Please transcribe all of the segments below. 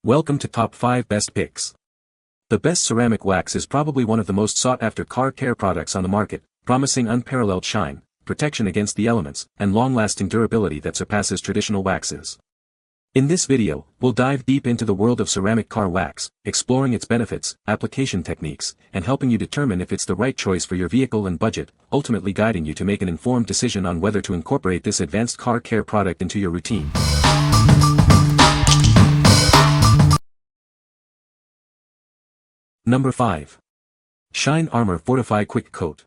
Welcome to Top 5 Best Picks. The best ceramic wax is probably one of the most sought-after car care products on the market, promising unparalleled shine, protection against the elements, and long-lasting durability that surpasses traditional waxes. In this video, we'll dive deep into the world of ceramic car wax, exploring its benefits, application techniques, and helping you determine if it's the right choice for your vehicle and budget, ultimately guiding you to make an informed decision on whether to incorporate this advanced car care product into your routine. Number 5. Shine Armor Fortify Quick Coat.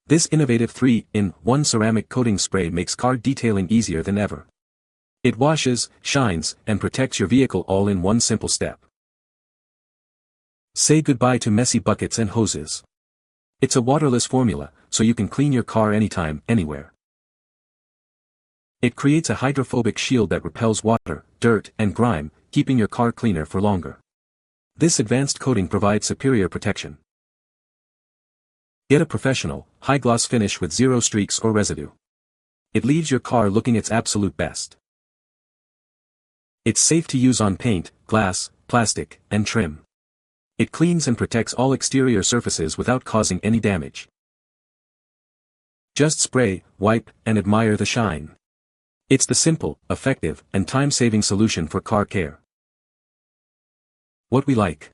This innovative 3-in-1 ceramic coating spray makes car detailing easier than ever. It washes, shines, and protects your vehicle all in one simple step. Say goodbye to messy buckets and hoses. It's a waterless formula, so you can clean your car anytime, anywhere. It creates a hydrophobic shield that repels water, dirt, and grime, keeping your car cleaner for longer. This advanced coating provides superior protection. Get a professional, high-gloss finish with zero streaks or residue. It leaves your car looking its absolute best. It's safe to use on paint, glass, plastic, and trim. It cleans and protects all exterior surfaces without causing any damage. Just spray, wipe, and admire the shine. It's the simple, effective, and time-saving solution for car care. What we like.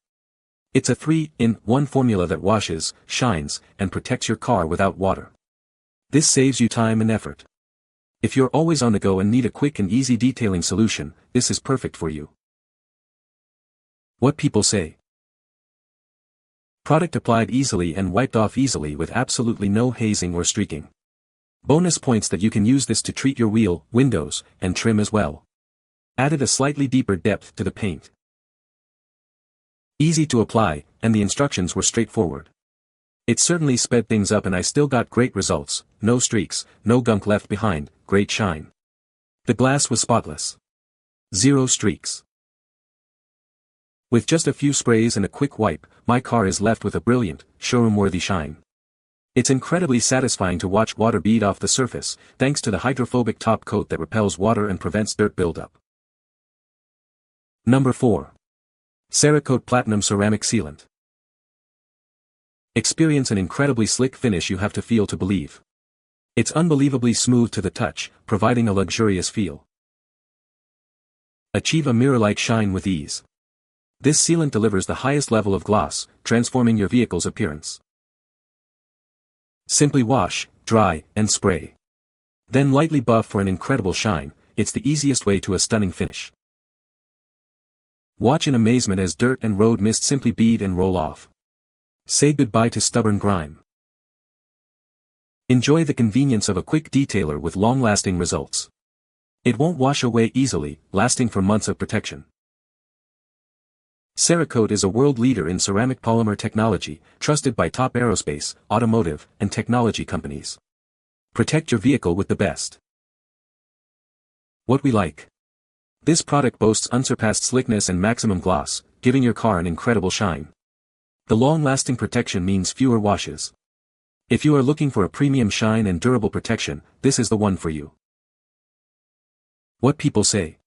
It's a 3-in-1 formula that washes, shines, and protects your car without water. This saves you time and effort. If you're always on the go and need a quick and easy detailing solution, this is perfect for you. What people say. Product applied easily and wiped off easily with absolutely no hazing or streaking. Bonus points that you can use this to treat your wheel, windows, and trim as well. Added a slightly deeper depth to the paint. Easy to apply, and the instructions were straightforward. It certainly sped things up and I still got great results, no streaks, no gunk left behind, great shine. The glass was spotless. Zero streaks. With just a few sprays and a quick wipe, my car is left with a brilliant, showroom-worthy shine. It's incredibly satisfying to watch water bead off the surface, thanks to the hydrophobic top coat that repels water and prevents dirt buildup. Number 4. Cerakote Platinum Ceramic Sealant. Experience an incredibly slick finish you have to feel to believe. It's unbelievably smooth to the touch, providing a luxurious feel. Achieve a mirror-like shine with ease. This sealant delivers the highest level of gloss, transforming your vehicle's appearance. Simply wash, dry, and spray. Then lightly buff for an incredible shine. It's the easiest way to a stunning finish. Watch in amazement as dirt and road mist simply bead and roll off. Say goodbye to stubborn grime. Enjoy the convenience of a quick detailer with long-lasting results. It won't wash away easily, lasting for months of protection. Cerakote is a world leader in ceramic polymer technology, trusted by top aerospace, automotive, and technology companies. Protect your vehicle with the best. What we like. This product boasts unsurpassed slickness and maximum gloss, giving your car an incredible shine. The long-lasting protection means fewer washes. If you are looking for a premium shine and durable protection, this is the one for you. What people say.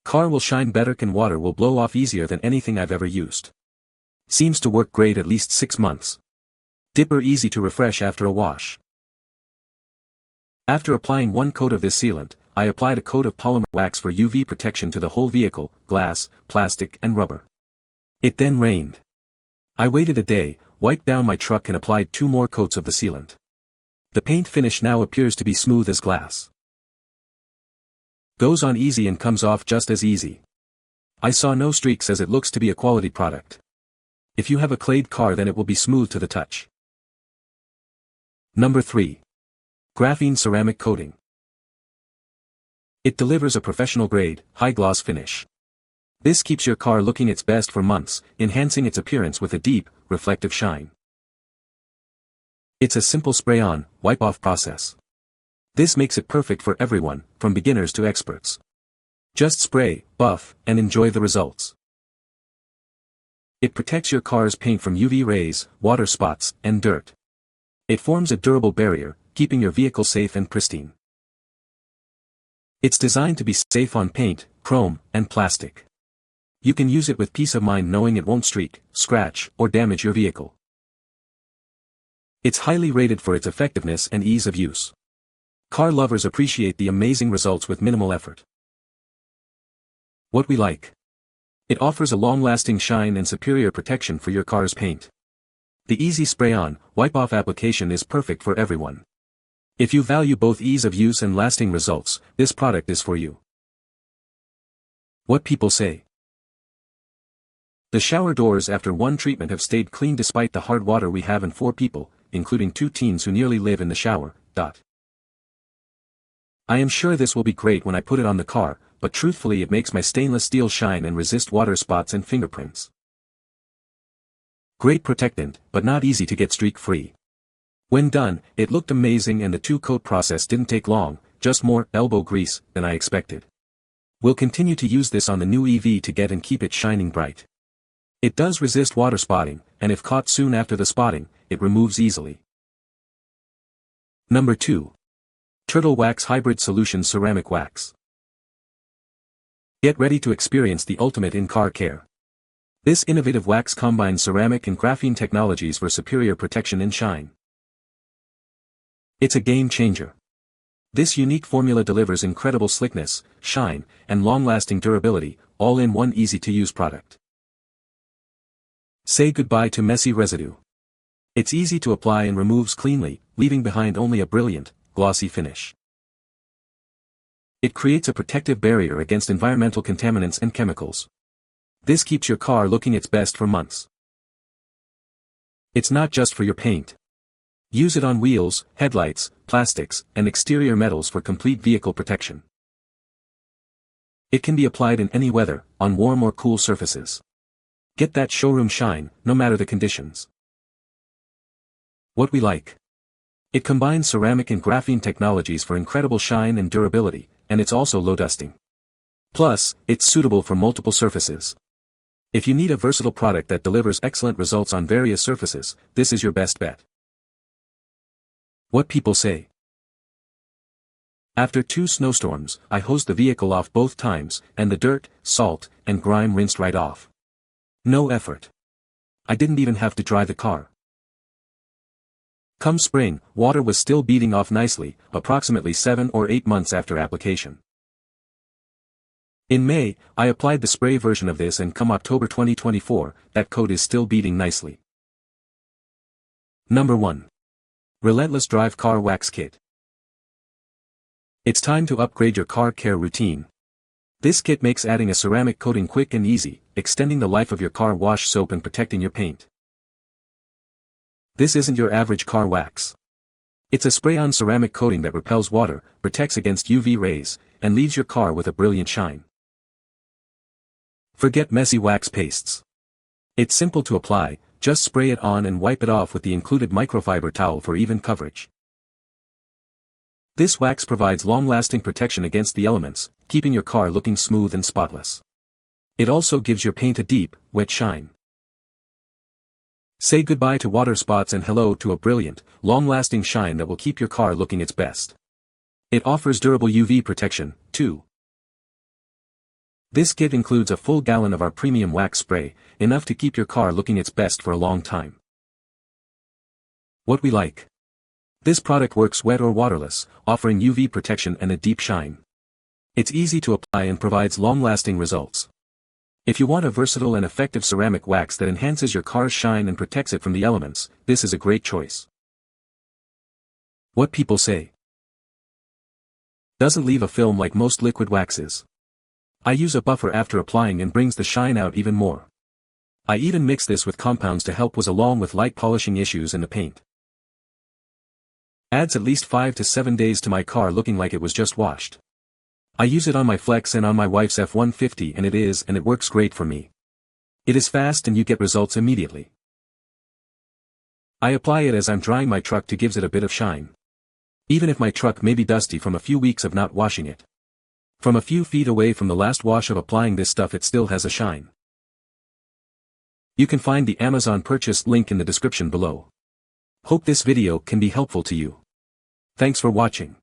Car will shine better and water will blow off easier than anything I've ever used. Seems to work great at least 6 months. Dipper easy to refresh after a wash. After applying one coat of this sealant, I applied a coat of polymer wax for UV protection to the whole vehicle, glass, plastic, and rubber. It then rained. I waited a day, wiped down my truck and applied 2 more coats of the sealant. The paint finish now appears to be smooth as glass. Goes on easy and comes off just as easy. I saw no streaks as it looks to be a quality product. If you have a clad car then it will be smooth to the touch. Number 3. Graphene Ceramic Coating. It delivers a professional-grade, high-gloss finish. This keeps your car looking its best for months, enhancing its appearance with a deep, reflective shine. It's a simple spray-on, wipe-off process. This makes it perfect for everyone, from beginners to experts. Just spray, buff, and enjoy the results. It protects your car's paint from UV rays, water spots, and dirt. It forms a durable barrier, keeping your vehicle safe and pristine. It's designed to be safe on paint, chrome, and plastic. You can use it with peace of mind knowing it won't streak, scratch, or damage your vehicle. It's highly rated for its effectiveness and ease of use. Car lovers appreciate the amazing results with minimal effort. What we like. It offers a long-lasting shine and superior protection for your car's paint. The easy spray-on, wipe-off application is perfect for everyone. If you value both ease of use and lasting results, this product is for you. What people say. The shower doors after one treatment have stayed clean despite the hard water we have, and 4 people, including 2 teens who nearly live in the shower. I am sure this will be great when I put it on the car, but truthfully it makes my stainless steel shine and resist water spots and fingerprints. Great protectant, but not easy to get streak-free. When done, it looked amazing and the 2-coat process didn't take long, just more elbow grease than I expected. We'll continue to use this on the new EV to get and keep it shining bright. It does resist water spotting, and if caught soon after the spotting, it removes easily. Number 2. Turtle Wax Hybrid Solution Ceramic Wax. Get ready to experience the ultimate in car care. This innovative wax combines ceramic and graphene technologies for superior protection and shine. It's a game changer. This unique formula delivers incredible slickness, shine, and long-lasting durability, all in one easy-to-use product. Say goodbye to messy residue. It's easy to apply and removes cleanly, leaving behind only a brilliant, glossy finish. It creates a protective barrier against environmental contaminants and chemicals. This keeps your car looking its best for months. It's not just for your paint. Use it on wheels, headlights, plastics, and exterior metals for complete vehicle protection. It can be applied in any weather, on warm or cool surfaces. Get that showroom shine, no matter the conditions. What we like. It combines ceramic and graphene technologies for incredible shine and durability, and it's also low dusting. Plus, it's suitable for multiple surfaces. If you need a versatile product that delivers excellent results on various surfaces, this is your best bet. What people say. After 2 snowstorms, I hosed the vehicle off both times, and the dirt, salt, and grime rinsed right off. No effort. I didn't even have to dry the car. Come spring, water was still beading off nicely, approximately 7 or 8 months after application. In May, I applied the spray version of this, and come October 2024, that coat is still beading nicely. Number 1. Relentless Drive Car Wax Kit. It's time to upgrade your car care routine. This kit makes adding a ceramic coating quick and easy, extending the life of your car wash soap and protecting your paint. This isn't your average car wax. It's a spray-on ceramic coating that repels water, protects against UV rays, and leaves your car with a brilliant shine. Forget messy wax pastes. It's simple to apply, just spray it on and wipe it off with the included microfiber towel for even coverage. This wax provides long-lasting protection against the elements, keeping your car looking smooth and spotless. It also gives your paint a deep, wet shine. Say goodbye to water spots and hello to a brilliant, long-lasting shine that will keep your car looking its best. It offers durable UV protection, too. This kit includes a full gallon of our premium wax spray, enough to keep your car looking its best for a long time. What we like. This product works wet or waterless, offering UV protection and a deep shine. It's easy to apply and provides long-lasting results. If you want a versatile and effective ceramic wax that enhances your car's shine and protects it from the elements, this is a great choice. What people say. Doesn't leave a film like most liquid waxes. I use a buffer after applying and brings the shine out even more. I even mix this with compounds to help along with light polishing issues in the paint. Adds at least 5 to 7 days to my car looking like it was just washed. I use it on my Flex and on my wife's F-150 and it works great for me. It is fast and you get results immediately. I apply it as I'm drying my truck to gives it a bit of shine. Even if my truck may be dusty from a few weeks of not washing it. From a few feet away from the last wash of applying this stuff it still has a shine. You can find the Amazon purchase link in the description below. Hope this video can be helpful to you. Thanks for watching.